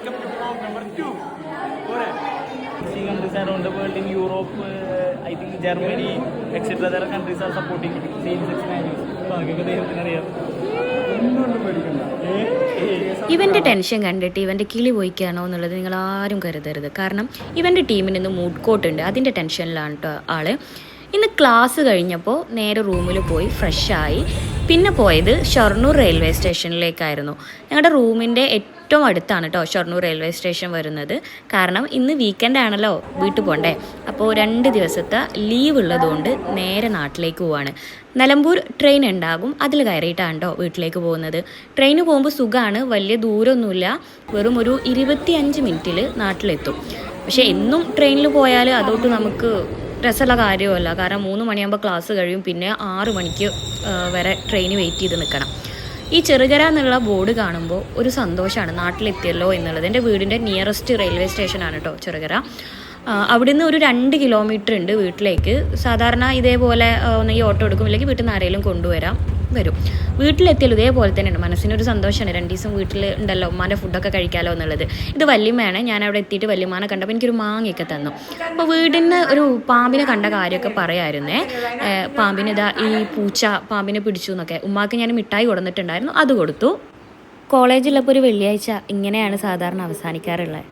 welcome to vlog number 2. Countries around the world in Europe, I think Germany, etc. There are countries are supporting same-sex marriage. ഇവൻ്റെ tension കണ്ടിട്ട് ഇവൻ്റെ കിളി പോയിക്കാണോ എന്നുള്ളത് നിങ്ങൾ ആരും കരുതരുത്. കാരണം ഇവൻ്റെ ടീമിന് ഇന്ന് മൂഡ് കോട്ട് ഉണ്ട്, അതിൻ്റെ ടെൻഷനിലാണ് കേട്ടോ ആള്. ഇന്ന് ക്ലാസ് കഴിഞ്ഞപ്പോൾ നേരെ റൂമിൽ പോയി ഫ്രഷായി. പിന്നെ പോയത് ഷൊർണൂർ റെയിൽവേ സ്റ്റേഷനിലേക്കായിരുന്നു. ഞങ്ങളുടെ റൂമിൻ്റെ ഏറ്റവും അടുത്താണ് കേട്ടോ ഷൊർണൂർ റെയിൽവേ സ്റ്റേഷൻ വരുന്നത്. കാരണം ഇന്ന് വീക്കെൻഡ് ആണല്ലോ, വീട്ടിൽ പോകണ്ടേ. അപ്പോൾ 2 ദിവസത്തെ ലീവ് ഉള്ളതുകൊണ്ട് നേരെ നാട്ടിലേക്ക് പോവാണ്. നിലമ്പൂർ ട്രെയിൻ ഉണ്ടാകും, അതിൽ കയറിയിട്ടാണ് കേട്ടോ വീട്ടിലേക്ക് പോകുന്നത്. ട്രെയിന് പോകുമ്പോൾ സുഖമാണ്, വലിയ ദൂരമൊന്നുമില്ല, വെറും ഒരു 25 മിനിറ്റിൽ നാട്ടിലെത്തും. പക്ഷേ എന്നും ട്രെയിനിൽ പോയാൽ അതോട്ട് നമുക്ക് രസമുള്ള കാര്യമല്ല. കാരണം 3 മണിയാകുമ്പോൾ ക്ലാസ് കഴിയും, പിന്നെ 6 മണിക്ക് വരെ ട്രെയിന് വെയിറ്റ് ചെയ്ത് നിൽക്കണം. ഈ ചെറുകര എന്നുള്ള ബോർഡ് കാണുമ്പോൾ ഒരു സന്തോഷമാണ്, നാട്ടിലെത്തിയല്ലോ എന്നുള്ളത്. എൻ്റെ വീടിൻ്റെ നിയറസ്റ്റ് റെയിൽവേ സ്റ്റേഷനാണ് കേട്ടോ ചെറുകര. അവിടുന്ന് ഒരു 2 കിലോമീറ്റർ ഉണ്ട് വീട്ടിലേക്ക്. സാധാരണ ഇതേപോലെ ഈ ഓട്ടോ എടുക്കും, ഇല്ലെങ്കിൽ വീട്ടിൽ നിന്ന് ആരെങ്കിലും വരും. വീട്ടിലെത്തിയാലും ഇതേപോലെ തന്നെയാണ്, മനസ്സിനൊരു സന്തോഷമാണ്. 2 ദിവസം വീട്ടിൽ ഉണ്ടല്ലോ, ഉമ്മാൻ്റെ ഫുഡൊക്കെ കഴിക്കാമല്ലോ എന്നുള്ളത്. ഇത് വല്യമ്മയാണ്. ഞാൻ അവിടെ എത്തിയിട്ട് വല്യമ്മാനെ കണ്ടപ്പോൾ എനിക്കൊരു മാങ്ങയൊക്കെ തന്നു. അപ്പോൾ വീടിന് ഒരു പാമ്പിനെ കണ്ട കാര്യമൊക്കെ പറയാമായിരുന്നേ. പാമ്പിന് ഇതാ ഈ പൂച്ച പാമ്പിനെ പിടിച്ചു എന്നൊക്കെ. ഉമ്മാക്ക് ഞാൻ മിഠായി കൊടുത്തിട്ടുണ്ടായിരുന്നു, അത് കൊടുത്തു. കോളേജിലുള്ളപ്പോൾ ഒരു വെള്ളിയാഴ്ച ഇങ്ങനെയാണ് സാധാരണ അവസാനിക്കാറുള്ളത്.